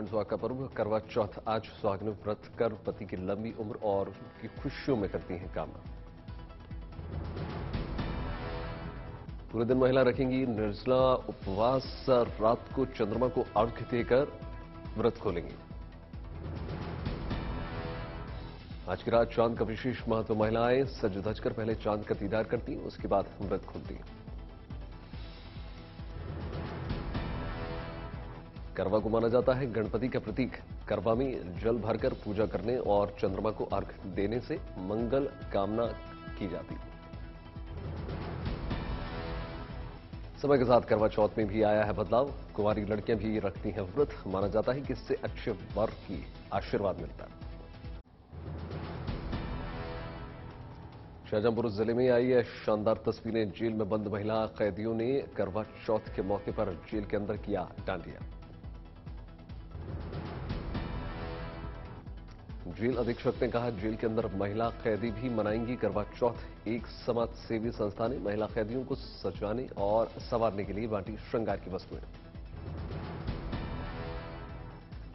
उत्तराखंड सुहाग का पर्व करवा चौथ। आज सुहागिनें व्रत कर पति की लंबी उम्र और उनकी खुशियों में करती हैं कामना। पूरे दिन महिला रखेंगी निर्जला उपवास, रात को चंद्रमा को अर्घ्य देकर व्रत खोलेंगी। आज की रात चांद का विशेष महत्व। महिलाएं सज धज कर पहले चांद का दीदार करती, उसके बाद व्रत खोलती। करवा को माना जाता है गणपति का प्रतीक। करवा में जल भरकर पूजा करने और चंद्रमा को अर्घ्य देने से मंगल कामना की जाती। समय के साथ करवा चौथ में भी आया है बदलाव। कुंवारी लड़कियां भी रखती हैं व्रत। माना जाता है कि इससे अच्छे वर की आशीर्वाद मिलता है। शाहजहांपुर जिले में आई है शानदार तस्वीरें। जेल में बंद महिला कैदियों ने करवा चौथ के मौके पर जेल के अंदर किया डांडिया। जेल अधीक्षक ने कहा, जेल के अंदर महिला कैदी भी मनाएंगी करवा चौथ। एक समाज सेवी संस्था ने महिला कैदियों को सजाने और संवारने के लिए बांटी श्रृंगार की वस्तुएं।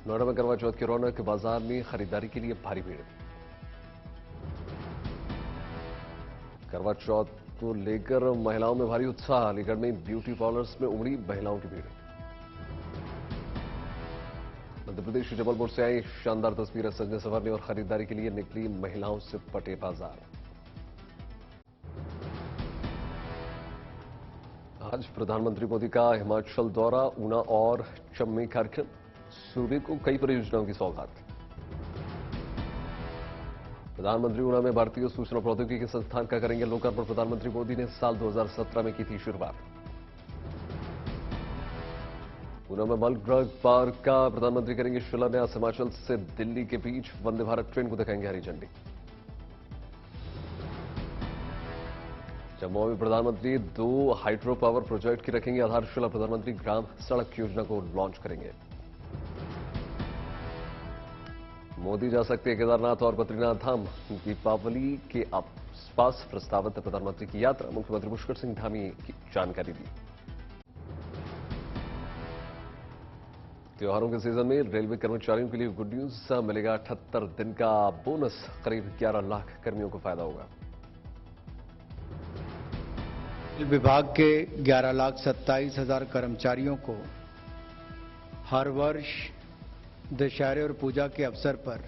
नोएडा में करवा चौथ की रौनक। बाजार में खरीदारी के लिए भारी भीड़। करवा चौथ को लेकर महिलाओं में भारी उत्साह। अलीगढ़ में ब्यूटी पार्लर्स में उमड़ी महिलाओं की भीड़। मध्य प्रदेश के जबलपुर से आई शानदार तस्वीरें। सजने संवरने और खरीदारी के लिए निकली महिलाओं से पटे बाजार। आज प्रधानमंत्री मोदी का हिमाचल दौरा। ऊना और चम्बे कार्यक्रम। सूबे को कई परियोजनाओं की सौगात। प्रधानमंत्री ऊना में भारतीय सूचना प्रौद्योगिकी संस्थान का करेंगे लोकार्पण। प्रधानमंत्री मोदी ने साल 2017 में की थी शुरुआत। ऊना में मलग्रह पार्क का प्रधानमंत्री करेंगे शिलान्यास। हिमाचल से दिल्ली के बीच वंदे भारत ट्रेन को दिखाएंगे हरी झंडी। जम्मू में प्रधानमंत्री 2 हाइड्रो पावर प्रोजेक्ट की रखेंगे आधारशिला। प्रधानमंत्री ग्राम सड़क योजना को लॉन्च करेंगे। मोदी जा सकते हैं केदारनाथ और बद्रीनाथ धाम। दीपावली के आसपास प्रस्तावित प्रधानमंत्री की यात्रा। मुख्यमंत्री पुष्कर सिंह धामी की जानकारी दी। त्योहारों के सीजन में रेलवे कर्मचारियों के लिए गुड न्यूज। मिलेगा 78 दिन का बोनस। करीब 11 लाख कर्मियों को फायदा होगा। विभाग के 11,27,000 कर्मचारियों को हर वर्ष दशहरे और पूजा के अवसर पर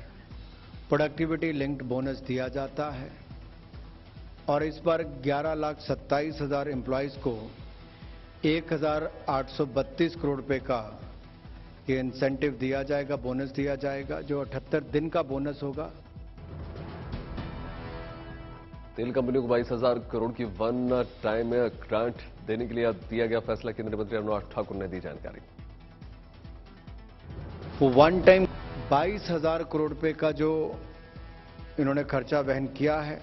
प्रोडक्टिविटी लिंक्ड बोनस दिया जाता है और इस बार 11,27,000 एम्प्लॉयज को 1,832 करोड़ रुपए का ये इंसेंटिव दिया जाएगा, बोनस दिया जाएगा, जो 78 दिन का बोनस होगा। तेल कंपनियों को 22,000 करोड़ की वन टाइम ग्रांट देने के लिए दिया गया फैसला। केंद्रीय मंत्री अनुराग ठाकुर ने दी जानकारी। वो वन टाइम 22,000 करोड़ रुपए का जो इन्होंने खर्चा वहन किया है,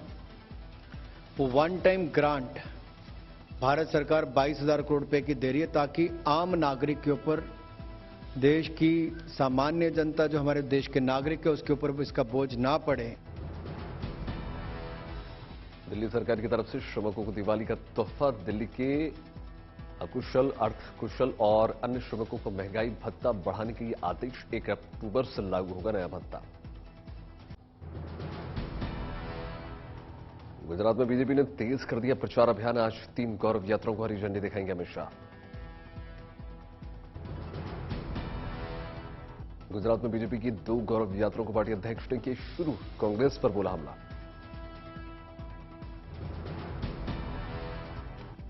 वो वन टाइम ग्रांट भारत सरकार 22,000 करोड़ रुपए की दे रही है ताकि आम नागरिक के ऊपर, देश की सामान्य जनता जो हमारे देश के नागरिक है, उसके ऊपर इसका बोझ ना पड़े। दिल्ली सरकार की तरफ से श्रमिकों को दिवाली का तोहफा। दिल्ली के अकुशल, अर्धकुशल और अन्य श्रमिकों को महंगाई भत्ता बढ़ाने के लिए आदेश। 1 अक्टूबर से लागू होगा नया भत्ता। गुजरात में बीजेपी ने तेज कर दिया प्रचार अभियान। आज 3 गौरव यात्राओं को हरी झंडी दिखाएंगे अमित शाह। गुजरात में बीजेपी की 2 गौरव यात्राओं को पार्टी अध्यक्ष ने किए शुरू। कांग्रेस पर बोला हमला।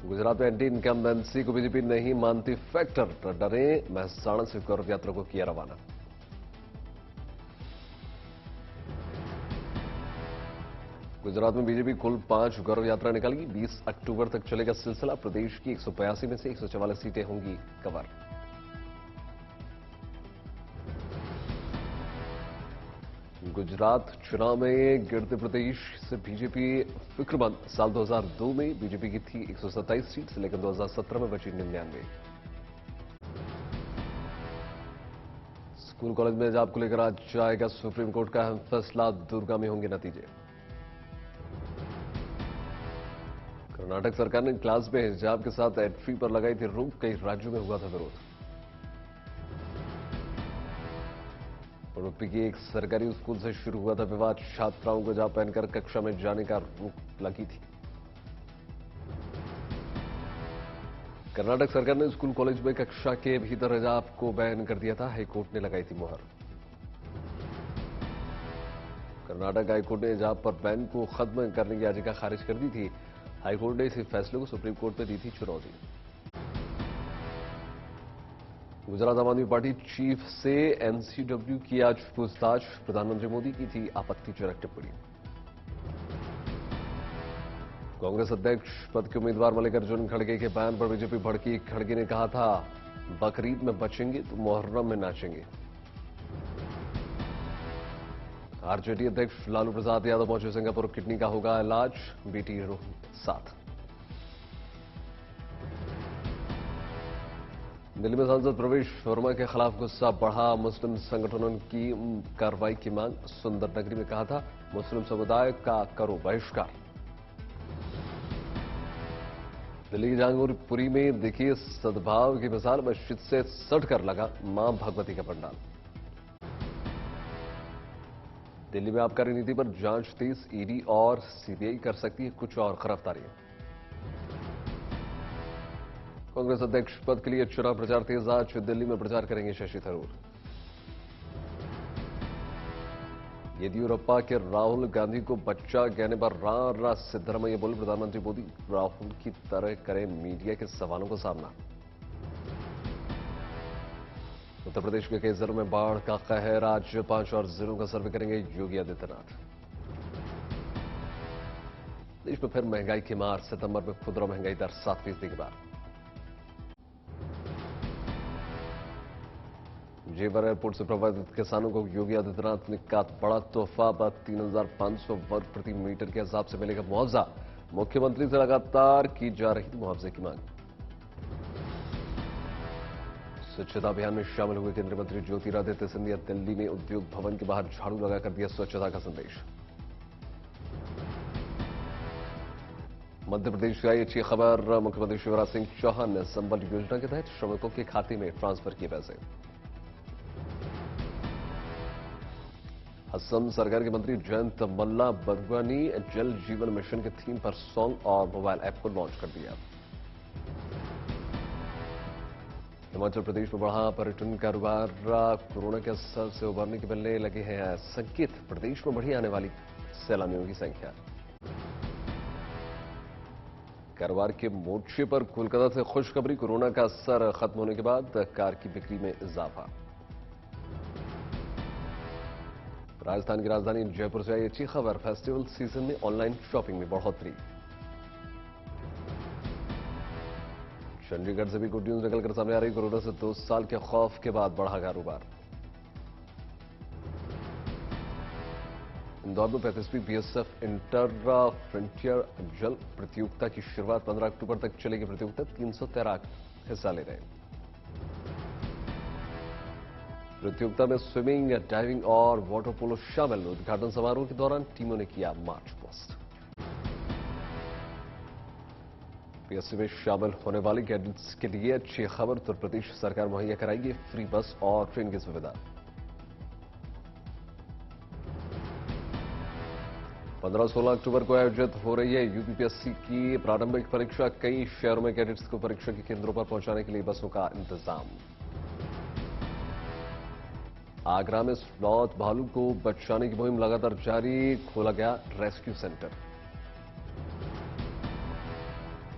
गुजरात में एंटी इनकम्बेंसी को बीजेपी नहीं मानती फैक्टर। डरे महसाणा से गौरव यात्रा को किया रवाना। गुजरात में बीजेपी कुल 5 गौरव यात्रा निकालेगी। 20 अक्टूबर तक चलेगा सिलसिला। प्रदेश की 182 में से 144 सीटें होंगी कवर। गुजरात चुनाव में गिरते प्रदेश से बीजेपी फिक्रमंद। साल 2002 में बीजेपी की थी 127 सीट, लेकिन 2017 में बची 99। स्कूल कॉलेज में हिजाब को लेकर आज जाएगा सुप्रीम कोर्ट का अहम फैसला। दुर्गा में होंगे नतीजे। कर्नाटक सरकार ने क्लास में हिजाब के साथ एंट्री पर लगाई थी रोक। कई राज्यों में हुआ था विरोध। यूपी के एक सरकारी स्कूल से शुरू हुआ था विवाद। छात्राओं को हिजाब पहनकर कक्षा में जाने का रोक लगी थी। कर्नाटक सरकार ने स्कूल कॉलेज में कक्षा के भीतर हिजाब को बैन कर दिया था। हाईकोर्ट ने लगाई थी मुहर। कर्नाटक हाईकोर्ट ने हिजाब पर बैन को खत्म करने की याचिका खारिज कर दी थी। हाईकोर्ट ने इस फैसले को सुप्रीम कोर्ट में दी थी चुनौती। गुजरात आम आदमी पार्टी चीफ से एनसीडब्ल्यू की आज पूछताछ। प्रधानमंत्री मोदी की थी आपत्तिजनक टिप्पणी। कांग्रेस अध्यक्ष पद के उम्मीदवार मल्लिकार्जुन खड़गे के बयान पर बीजेपी भड़की। खड़गे ने कहा था, बकरीद में बचेंगे तो मुहर्रम में नाचेंगे। आरजेडी अध्यक्ष लालू प्रसाद यादव पहुंचे सिंगापुर। किडनी का होगा इलाज, बेटी साथ। दिल्ली में सांसद प्रवेश वर्मा के खिलाफ गुस्सा बढ़ा। मुस्लिम संगठनों की कार्रवाई की मांग। सुंदर नगरी में कहा था, मुस्लिम समुदाय का करो बहिष्कार। दिल्ली की जहांगीरपुरी में देखिए सद्भाव की मिसाल। मस्जिद से सटकर लगा मां भगवती का पंडाल। दिल्ली में आबकारी नीति पर जांच तेज। ईडी और सीबीआई कर सकती है कुछ और गिरफ्तारियां। कांग्रेस अध्यक्ष पद के लिए चुनाव प्रचार तेज। आज दिल्ली में प्रचार करेंगे शशि थरूर। येदियुरप्पा के राहुल गांधी को बच्चा कहने पर रा सिद्धरामैया बोले। प्रधानमंत्री मोदी राहुल की तरह करें मीडिया के सवालों का सामना। उत्तर प्रदेश के कई जिलों में बाढ़ का कहर। आज 5 और जिलों का सर्वे करेंगे योगी आदित्यनाथ। देश में फिर महंगाई की मार। सितंबर में खुदरा महंगाई दर 7% की बार। जेवर एयरपोर्ट से प्रभावित किसानों को योगी आदित्यनाथ ने कहा बड़ा तोहफा। 3,500 वर्ग प्रति मीटर के हिसाब से मिलेगा मुआवजा। मुख्यमंत्री से लगातार की जा रही थी मुआवजे की मांग। स्वच्छता अभियान में शामिल हुए केंद्रीय मंत्री ज्योतिरादित्य सिंधिया। दिल्ली में उद्योग भवन के बाहर झाड़ू लगाकर दिया स्वच्छता का संदेश। मध्य प्रदेश से आई अच्छी खबर। मुख्यमंत्री शिवराज सिंह चौहान ने संबल योजना के तहत श्रमिकों के खाते में ट्रांसफर किए पैसे। असम सरकार के मंत्री जयंत मल्ला बरुआ ने जल जीवन मिशन के थीम पर सॉन्ग और मोबाइल ऐप को लॉन्च कर दिया। हिमाचल प्रदेश में बढ़ा पर्यटन कारोबार। कोरोना के असर से उबरने के मिलने लगे हैं संकेत। प्रदेश में बढ़ी आने वाली सैलानियों की संख्या। कारोबार के मोर्चे पर कोलकाता से खुशखबरी। कोरोना का असर खत्म होने के बाद कार की बिक्री में इजाफा। राजस्थान की राजधानी जयपुर से आई अच्छी खबर। फेस्टिवल सीजन में ऑनलाइन शॉपिंग में बढ़ोतरी। चंडीगढ़ से भी गुड न्यूज निकलकर सामने आ रही। कोरोना से 2 साल के खौफ के बाद बढ़ा कारोबार। इंदौर में 35वीं बीएसएफ इंटर फ्रंटियर जल प्रतियोगिता की शुरुआत। 15 अक्टूबर तक चलेगी प्रतियोगिता। 300 तैराक हिस्सा ले रहे हैं। प्रतियोगिता में स्विमिंग, डाइविंग और वाटर पोलो शामिल। उद्घाटन समारोह के दौरान टीमों ने किया मार्च पास्ट। पीएससी में शामिल होने वाले कैडेट्स के लिए अच्छी खबर। उत्तर प्रदेश सरकार मुहैया कराएगी फ्री बस और ट्रेन की सुविधा। 15-16 अक्टूबर को आयोजित हो रही है यूपीपीएससी की प्रारंभिक परीक्षा। कई शहरों में कैडेट्स को परीक्षा के केंद्रों पर पहुंचाने के लिए बसों का इंतजाम। आगरा में स्लॉथ भालू को बचाने की मुहिम लगातार जारी। खोला गया रेस्क्यू सेंटर।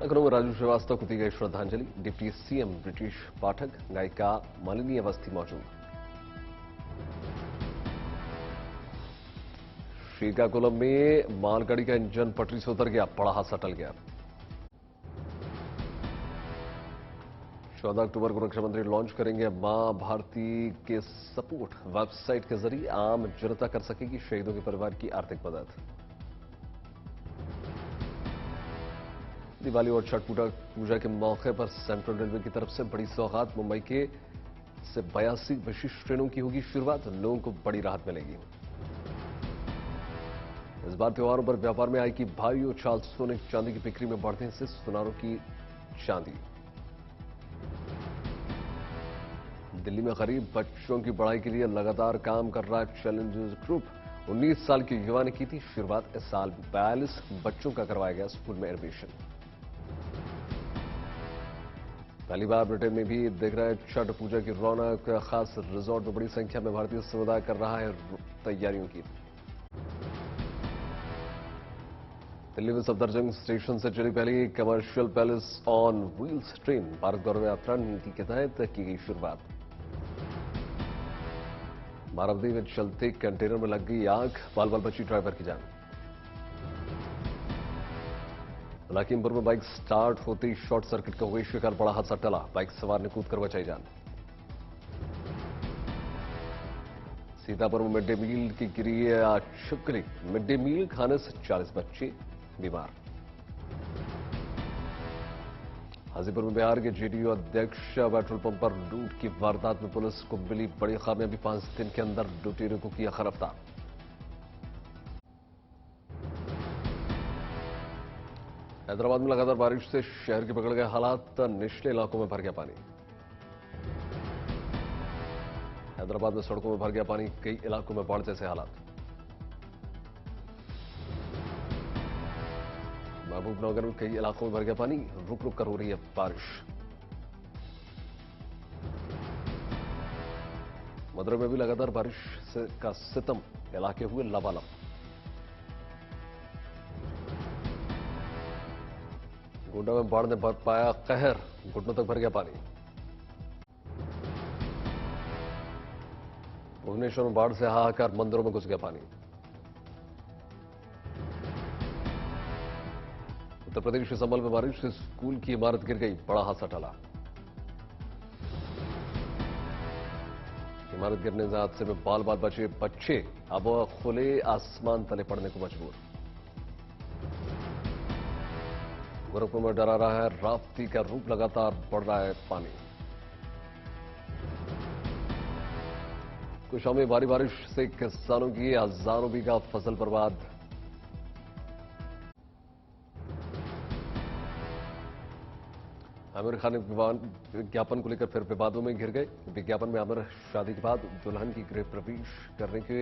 लखनऊ में राजू श्रीवास्तव को दी गई श्रद्धांजलि। डिप्टी सीएम ब्रिटिश पाठक, गायिका मालिनी अवस्थी मौजूद। श्रीकाकुलम में मालगाड़ी का इंजन पटरी से उतर गया। बड़ा हादसा टल गया। 14 अक्टूबर को रक्षा मंत्री लॉन्च करेंगे मां भारती के सपोर्ट। वेबसाइट के जरिए आम जनता कर सकेगी शहीदों के परिवार की आर्थिक मदद। दिवाली और छठ पूजा के मौके पर सेंट्रल रेलवे की तरफ से बड़ी सौगात। मुंबई के से 82 विशिष्ट ट्रेनों की होगी शुरुआत। लोगों को बड़ी राहत मिलेगी। इस बार त्योहारों पर व्यापार में आएगी भारी उछाल। सोने चांदी की बिक्री में बढ़ने से सुनारों की चांदी। दिल्ली में गरीब बच्चों की पढ़ाई के लिए लगातार काम कर रहा चैलेंजेस ग्रुप 19 साल के युवा ने की थी शुरुआत। इस साल 42 बच्चों का करवाया गया स्कूल में एडमिशन। पहली बार ब्रिटेन में भी देख रहा है छठ पूजा की रौनक। खास रिजॉर्ट में बड़ी संख्या में भारतीय समुदाय कर रहा है तैयारियों की। दिल्ली में सफदरजंग स्टेशन से चली पहली commercial palace on wheels train Bharat Gaurav यात्रा नीति के तहत की गई शुरुआत। मारवदी में चलते कंटेनर में लग गई आग, बाल बाल बची ड्राइवर की जान। लखीमपुर में बाइक स्टार्ट होते ही शॉर्ट सर्किट का हुए शिकार, बड़ा हादसा टला, बाइक सवार ने कूद कर बचाई जान। सीतापुर में मिड डे मील की गिरी छिपकली, मिड डे मील खाने से 40 बच्चे बीमार। हाजीपुर में बिहार के जेडीयू अध्यक्ष पेट्रोल पंप पर लूट की वारदात में पुलिस को मिली बड़ी कामयाबी, 5 दिन के अंदर लुटेरों को किया गिरफ्तार। हैदराबाद में लगातार बारिश से शहर के बिगड़ गए हालात, निचले इलाकों में भर गया पानी। हैदराबाद में सड़कों में भर गया पानी, कई इलाकों में बाढ़ जैसे हालात। महबूबनगर में कई इलाकों में भर गया पानी, रुक रुक कर हो रही है बारिश। मदुरै में भी लगातार बारिश का सितम, इलाके हुए लबालब। गोंडा में बाढ़ ने बरपाया कहर, घुटनों तक भर गया पानी। भुवनेश्वर में बाढ़ से हाहाकार, मंदिरों में घुस गया पानी। उत्तर प्रदेश के संभल में बारिश से स्कूल की इमारत गिर गई, बड़ा हादसा टला। इमारत गिरने से हादसे में बाल बाल बचे बच्चे अब खुले आसमान तले पड़ने को मजबूर। गोरखपुर में डरा रहा है राप्ती का रूप, लगातार बढ़ रहा है पानी। कुछ में भारी बारिश से किसानों की हजारों बीघा फसल बर्बाद। आमिर खान विज्ञापन को लेकर फिर विवादों में घिर गए। विज्ञापन में आमिर शादी के बाद दुल्हन की गृह प्रवेश करने के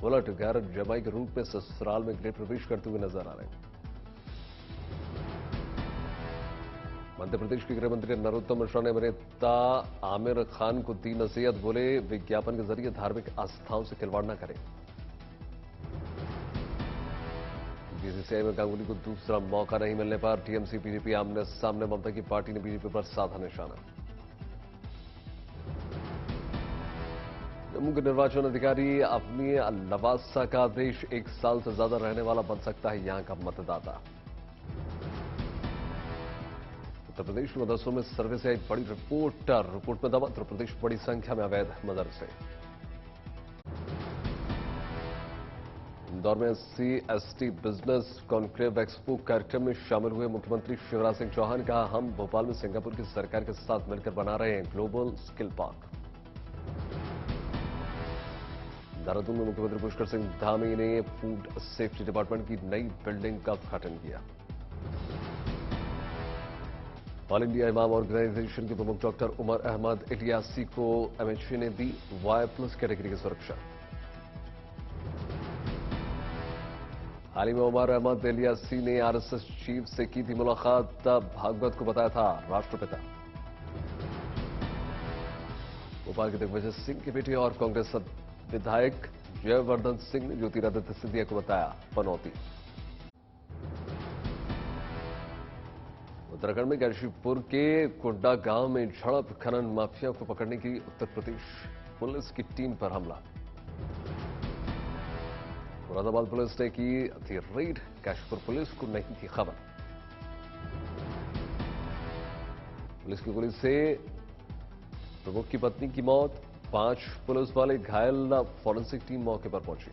उलट गैर जमाई के रूप में ससुराल में गृह प्रवेश करते हुए नजर आ रहे हैं। मध्य प्रदेश के गृह मंत्री नरोत्तम मिश्रा ने अभिनेता आमिर खान को दी नसीहत, बोले विज्ञापन के जरिए धार्मिक आस्थाओं से खिलवाड़ न करें। बीसीसीआई में गांगुली को दूसरा मौका नहीं मिलने पर टीएमसी बीजेपी आमने सामने, ममता की पार्टी ने बीजेपी पर साधा निशाना। जम्मू के निर्वाचन अधिकारी अपनी लवासा का आदेश, 1 साल से ज्यादा रहने वाला बन सकता है यहां का मतदाता। उत्तर प्रदेश मदरसों में सर्वे से आई बड़ी रिपोर्ट में दावा, उत्तर प्रदेश बड़ी संख्या में अवैध मदरसे। इंदौर में SC/ST बिजनेस कॉन्क्लेव एक्सपो कार्यक्रम में शामिल हुए मुख्यमंत्री शिवराज सिंह चौहान, कहा हम भोपाल में सिंगापुर की सरकार के साथ मिलकर बना रहे हैं ग्लोबल स्किल पार्क। देहरादून में मुख्यमंत्री पुष्कर सिंह धामी ने फूड सेफ्टी डिपार्टमेंट की नई बिल्डिंग का उद्घाटन किया। ऑल इंडिया इमाम ऑर्गेनाइजेशन के प्रमुख डॉक्टर उमर अहमद इलियासी को MHA ने दी Y+ कैटेगरी की सुरक्षा। हाल ही में उमर अहमद इलियासी ने RSS चीफ से की थी मुलाकात, भागवत को बताया था राष्ट्रपिता। भोपाल के दिग्विजय सिंह के बेटे और कांग्रेस विधायक जयवर्धन सिंह ने ज्योतिरादित्य सिंधिया को बताया पनौती। उत्तराखंड में काशीपुर के कुंडा गांव में झड़प, खनन माफिया को पकड़ने की उत्तर प्रदेश पुलिस की टीम पर हमला। मुरादाबाद पुलिस ने की थी रेड, काशीपुर पुलिस को नहीं थी खबर। पुलिस की गोली से प्रमुख की पत्नी की मौत, 5 पुलिस वाले घायल, फॉरेंसिक टीम मौके पर पहुंची।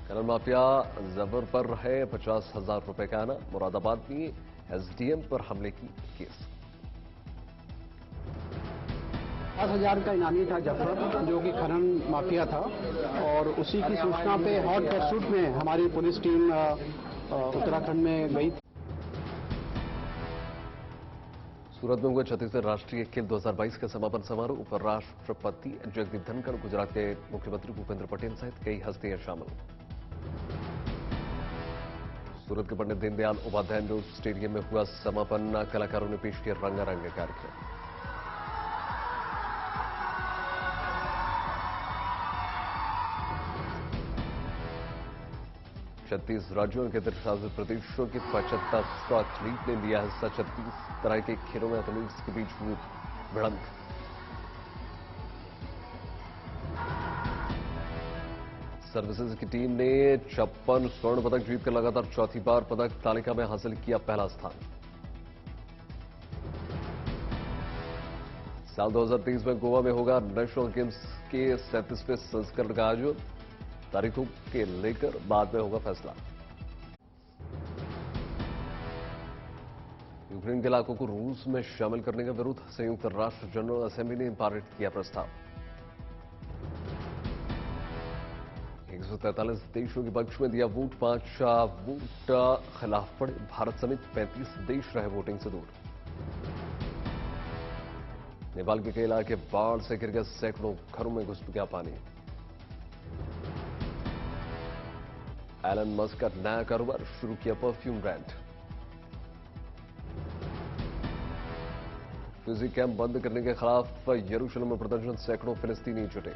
खनन माफिया जबर पर है 50,000 रुपए का आना, मुरादाबाद में SDM पर हमले की केस। 50,000 का इनामी था जफर, जो कि खनन माफिया था, और उसी की सूचना पे हॉट परसूट में हमारी पुलिस टीम उत्तराखंड में गई। सूरत में हुआ छत्तीसगढ़ राष्ट्रीय खेल 2022 का समापन समारोह। उपराष्ट्रपति जगदीप धनखड़, गुजरात के मुख्यमंत्री भूपेंद्र पटेल सहित कई हस्तियां शामिल। सूरत के पंडित दीनदयाल उपाध्याय इंडोर स्टेडियम में हुआ समापन। कलाकारों ने पेश किया रंगारंग कार्यक्रम। छत्तीस राज्यों और केंद्र शासित प्रदेशों के 75 एथलीट ने लिया हिस्सा। 36 तरह के खेलों में एथलीट्स के बीच हुई भिड़ंत। सर्विसेज की टीम ने 56 स्वर्ण पदक जीतकर लगातार चौथी बार पदक तालिका में हासिल किया पहला स्थान। साल 2023 में गोवा में होगा नेशनल गेम्स के 37वें संस्करण का आयोजन। तारीखों के लेकर बाद में होगा फैसला। यूक्रेन के इलाकों को रूस में शामिल करने का विरोध। संयुक्त राष्ट्र जनरल असेंबली ने पारित किया प्रस्ताव। 143 देशों के पक्ष में दिया वोट, 5 वोट खिलाफ पड़े। भारत समेत 35 देश रहे वोटिंग से दूर। नेपाल के कई इलाके बाढ़ से घिर गए, सैकड़ों घरों में घुस गया पानी। एलन मस्क का नया कारोबार शुरू किया, परफ्यूम ब्रांड। फिजी कैंप बंद करने के खिलाफ यरूशलेम में प्रदर्शन, सैकड़ों फिलिस्तीनी जुटे।